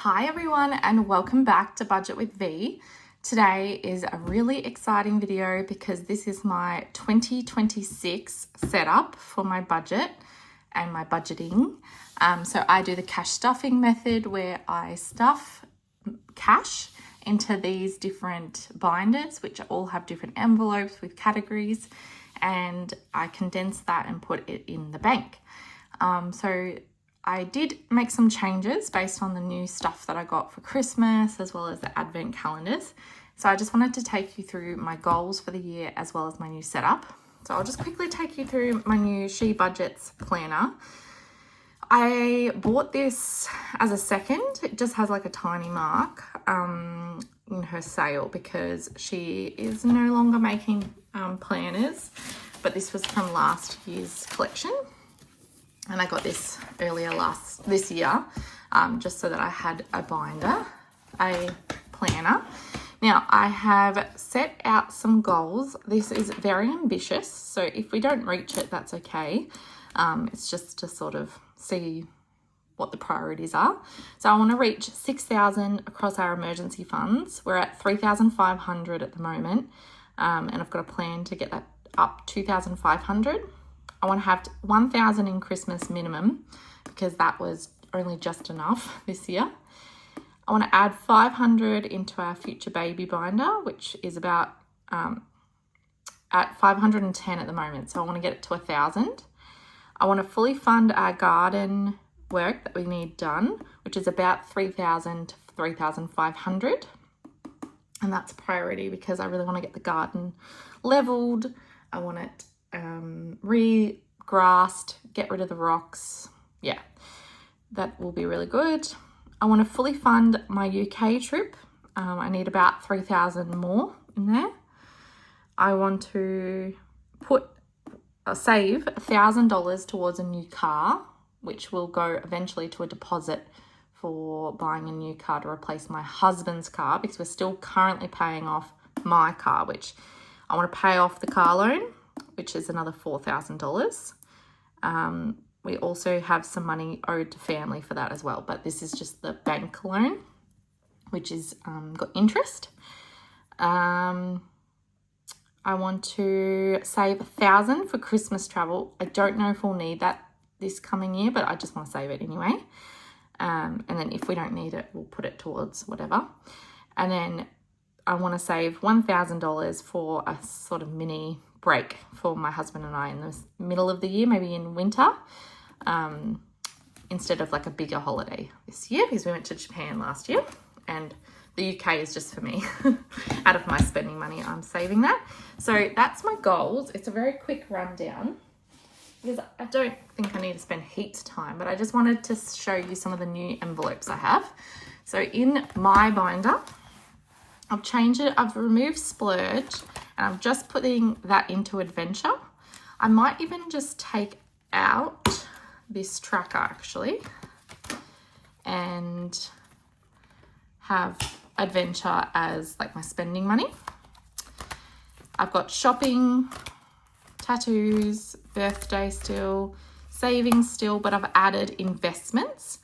Hi everyone and welcome back to Budget with V. Today is a really exciting video because this is my 2026 setup for my budget and my budgeting. So I do the cash stuffing method where I stuff cash into these different binders which all have different envelopes with categories, and I condense that and put it in the bank. So I did make some changes based on the new stuff that I got for Christmas as well as the advent calendars. So I just wanted to take you through my goals for the year as well as my new setup. So I'll just quickly take you through my new She Budgets planner. I bought this as a second. It just has like a tiny mark in her sale because she is no longer making planners, but this was from last year's collection. And I got this earlier this year, just so that I had a binder, a planner. Now I have set out some goals. This is very ambitious, so if we don't reach it, that's okay. It's just to sort of see what the priorities are. So I want to reach 6,000 across our emergency funds. We're at 3,500 at the moment, and I've got a plan to get that up 2,500. I want to have 1,000 in Christmas minimum because that was only just enough this year. I want to add 500 into our future baby binder, which is about at 510 at the moment. So I want to get it to 1,000. I want to fully fund our garden work that we need done, which is about 3,000 to 3,500. And that's a priority because I really want to get the garden leveled. I want it re-grassed, get rid of the rocks. Yeah, that will be really good. I want to fully fund my UK trip. I need about 3,000 more in there. I want to save $1,000 towards a new car, which will go eventually to a deposit for buying a new car to replace my husband's car because we're still currently paying off my car, which I want to pay off the car loan, which is another $4,000. We also have some money owed to family for that as well, but this is just the bank loan, which is got interest. I want to save 1,000 for Christmas travel. I don't know if we'll need that this coming year, but I just want to save it anyway. And then if we don't need it, we'll put it towards whatever. And then I want to save $1,000 for a sort of mini break for my husband and I in the middle of the year, maybe in winter, instead of like a bigger holiday this year because we went to Japan last year and the UK is just for me. Out of my spending money, I'm saving that. So that's my goals. It's a very quick rundown because I don't think I need to spend heaps of time, but I just wanted to show you some of the new envelopes I have. So in my binder, I've changed it. I've removed splurge and I'm just putting that into adventure. I might even just take out this tracker actually and have adventure as like my spending money. I've got shopping, tattoos, birthday still, savings still, but I've added investments.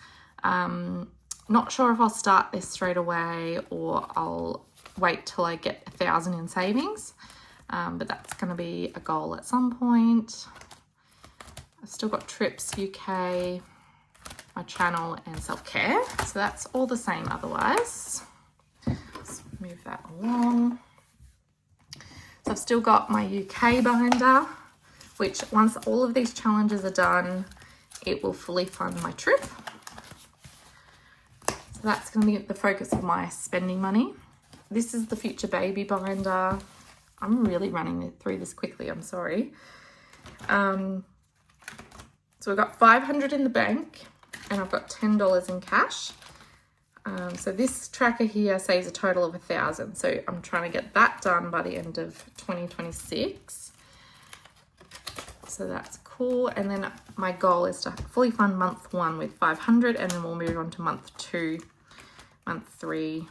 Not sure if I'll start this straight away or I'll wait till I get 1,000 in savings, but that's going to be a goal at some point. I've still got trips, UK, my channel and self-care, so that's all the same otherwise. Let's move that along. So I've still got my UK binder, which once all of these challenges are done, it will fully fund my trip. So that's going to be the focus of my spending money. This is the future baby binder. I'm really running through this quickly, I'm sorry. So we've got 500 in the bank and I've got $10 in cash. So this tracker here says a total of 1,000. So I'm trying to get that done by the end of 2026. So that's cool. And then my goal is to fully fund month 1 with 500 and then we'll move on to month 2, month 3,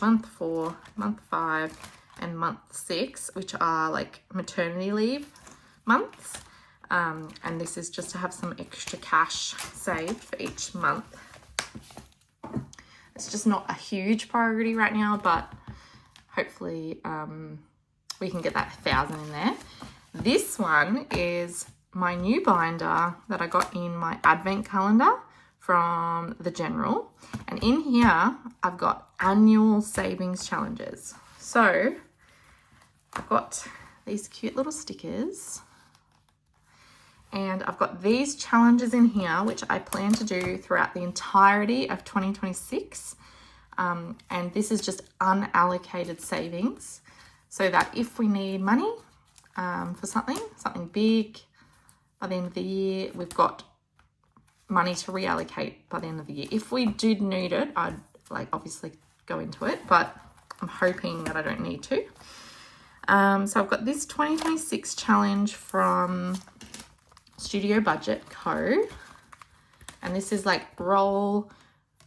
month 4, month 5, and month 6, which are like maternity leave months. And this is just to have some extra cash saved for each month. it's just not a huge priority right now, but hopefully we can get that 1,000 in there. This one is my new binder that I got in my advent calendar from the General. And in here, I've got annual savings challenges. So I've got these cute little stickers. And I've got these challenges in here, which I plan to do throughout the entirety of 2026. And this is just unallocated savings, so that if we need money for something big by the end of the year, we've got money to reallocate by the end of the year. If we did need it, I'd obviously go into it, but I'm hoping that I don't need to. So I've got this 2026 challenge from Studio Budget Co. And this is roll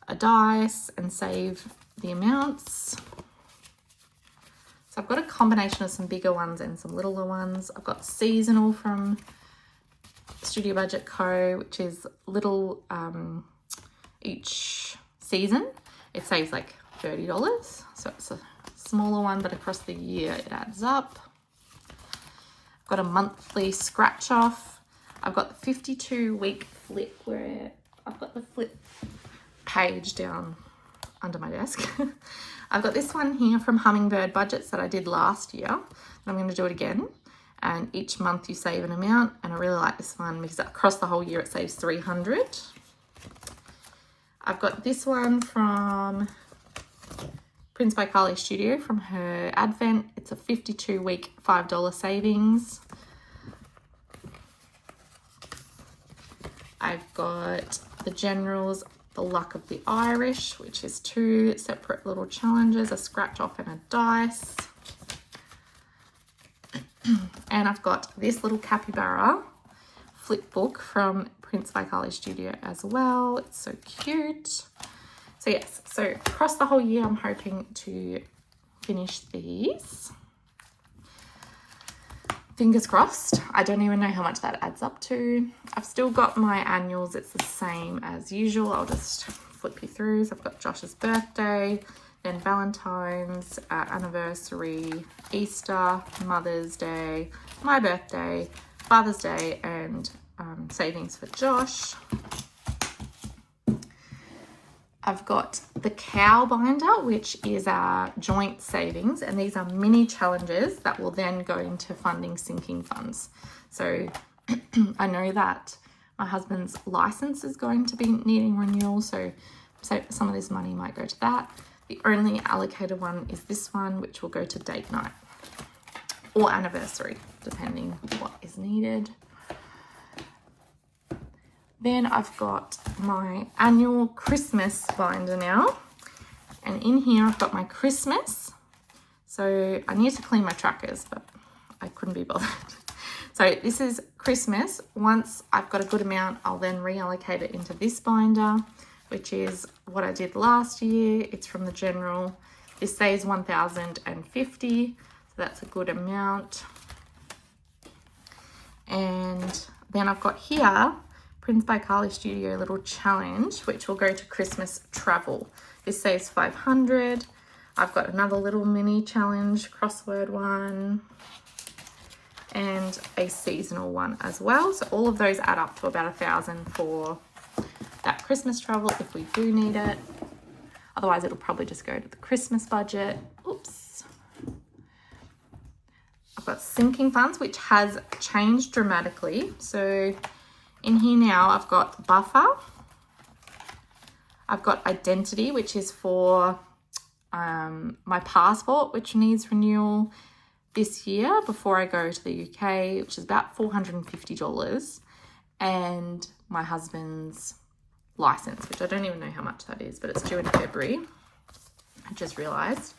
a dice and save the amounts. So I've got a combination of some bigger ones and some littler ones. I've got seasonal from Studio Budget Co., which is little each season. It saves $30. So it's a smaller one, but across the year it adds up. I've got a monthly scratch off. I've got the 52-week flip, where I've got the flip page down under my desk. I've got this one here from Hummingbird Budgets that I did last year, and I'm going to do it again. And each month you save an amount, and I really like this one because across the whole year it saves $300. I've got this one from Prince by Carly Studio from her Advent. It's a 52-week $5 savings. I've got the General's The Luck of the Irish, which is 2 separate little challenges, a scratch off and a dice. And I've got this little capybara flip book from Prince by Carly Studio as well. It's so cute. So yes, so across the whole year, I'm hoping to finish these. Fingers crossed. I don't even know how much that adds up to. I've still got my annuals. It's the same as usual. I'll just flip you through. So I've got Josh's birthday, then Valentine's, anniversary, Easter, Mother's Day, my birthday, Father's Day, and savings for Josh. I've got the cow binder, which is our joint savings, and these are mini challenges that will then go into funding sinking funds. So I know that my husband's license is going to be needing renewal, so some of this money might go to that. The only allocated one is this one, which will go to date night or anniversary, depending what is needed. Then I've got my annual Christmas binder now. And in here I've got my Christmas. So I need to clean my trackers, but I couldn't be bothered. So this is Christmas. Once I've got a good amount, I'll then reallocate it into this binder, which is what I did last year. It's from the General. This saves $1,050, so that's a good amount. And then I've got here Prince by Carly Studio little challenge, which will go to Christmas travel. This saves $500. I've got another little mini challenge, crossword one, and a seasonal one as well. So all of those add up to about $1,000 for that Christmas travel if we do need it. Otherwise, it'll probably just go to the Christmas budget. Oops. I've got sinking funds, which has changed dramatically. So in here now, I've got buffer. I've got identity, which is for my passport, which needs renewal this year before I go to the UK, which is about $450. And my husband's license, which I don't even know how much that is, but it's due in February. I just realised.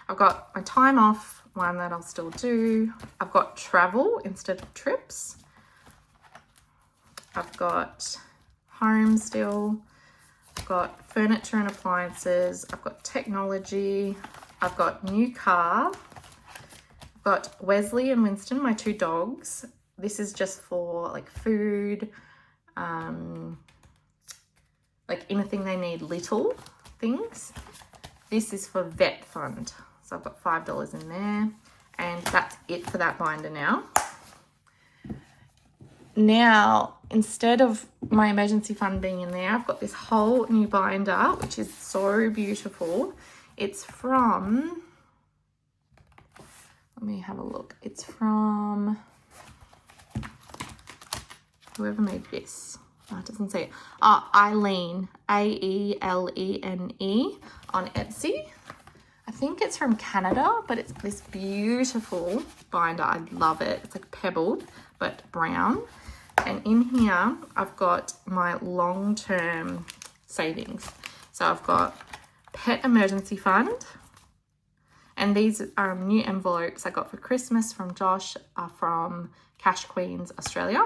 I've got my time off one that I'll still do. I've got travel instead of trips. I've got home still. I've got furniture and appliances. I've got technology. I've got new car. I've got Wesley and Winston, my 2 dogs. This is just for food, anything they need, little things. This is for vet fund. So I've got $5 in there, and that's it for that binder now. Now, instead of my emergency fund being in there, I've got this whole new binder, which is so beautiful. It's from, let me have a look. It's from whoever made this. Oh, it doesn't say it. Aelene, Aelene on Etsy. I think it's from Canada, but it's this beautiful binder. I love it. It's like pebbled, but brown. And in here, I've got my long-term savings. So I've got pet emergency fund. And these are new envelopes I got for Christmas from Josh from Cash Queens, Australia.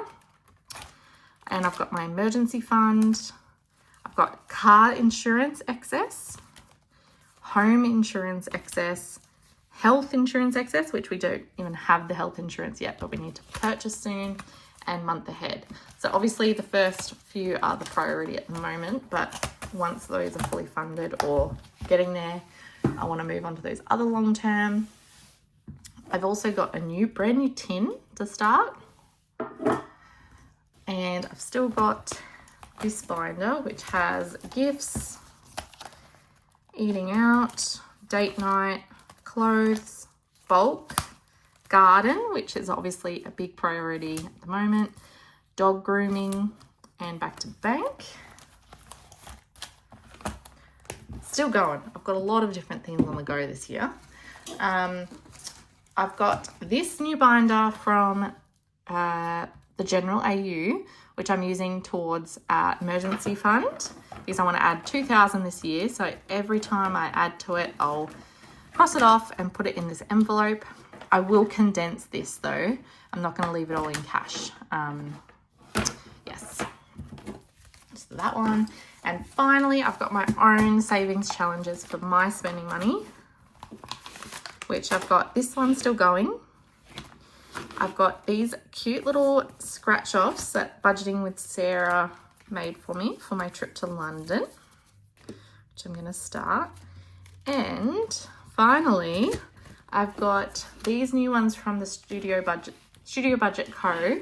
And I've got my emergency fund. I've got car insurance excess, home insurance excess, health insurance excess, which we don't even have the health insurance yet, but we need to purchase soon, and month ahead. So obviously the first few are the priority at the moment, but once those are fully funded or getting there, I want to move on to those other long term. I've also got a brand new tin to start. And I've still got this binder, which has gifts, eating out, date night, clothes, bulk, garden, which is obviously a big priority at the moment, dog grooming, and back to bank. Still going. I've got a lot of different things on the go this year. I've got this new binder from the General AU, which I'm using towards emergency fund, because I want to add 2,000 this year. So every time I add to it, I'll cross it off and put it in this envelope. I will condense this though. I'm not going to leave it all in cash. Yes, so that one. And finally, I've got my own savings challenges for my spending money, which I've got this one still going. I've got these cute little scratch offs that Budgeting with Sarah made for me for my trip to London, which I'm going to start. And finally, I've got these new ones from the Studio Budget Co,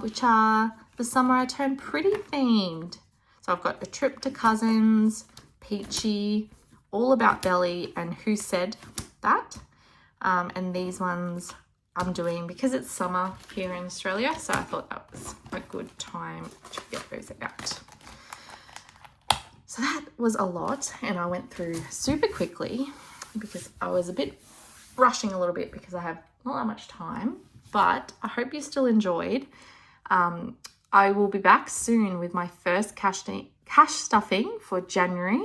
which are the Summer I Turned Pretty themed. So I've got a trip to cousins, Peachy, all about belly, and who said that. And these ones I'm doing because it's summer here in Australia, so I thought that was a good time to get those out. So that was a lot, and I went through super quickly because I was a bit rushing a little bit because I have not that much time, but I hope you still enjoyed. I will be back soon with my first cash stuffing for January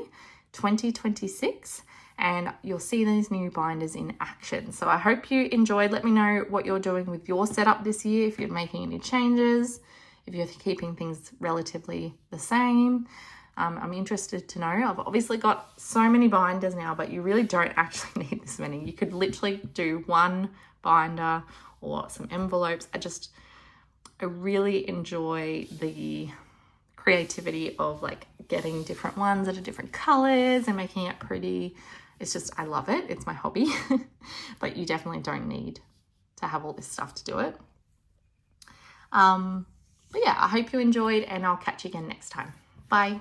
2026. And you'll see these new binders in action. So I hope you enjoyed. Let me know what you're doing with your setup this year, if you're making any changes, if you're keeping things relatively the same. I'm interested to know. I've obviously got so many binders now, but you really don't actually need this many. You could literally do one binder or some envelopes. I really enjoy the creativity of like getting different ones that are different colors and making it pretty. It's just, I love it. It's my hobby, but you definitely don't need to have all this stuff to do it. But yeah, I hope you enjoyed, and I'll catch you again next time. Bye.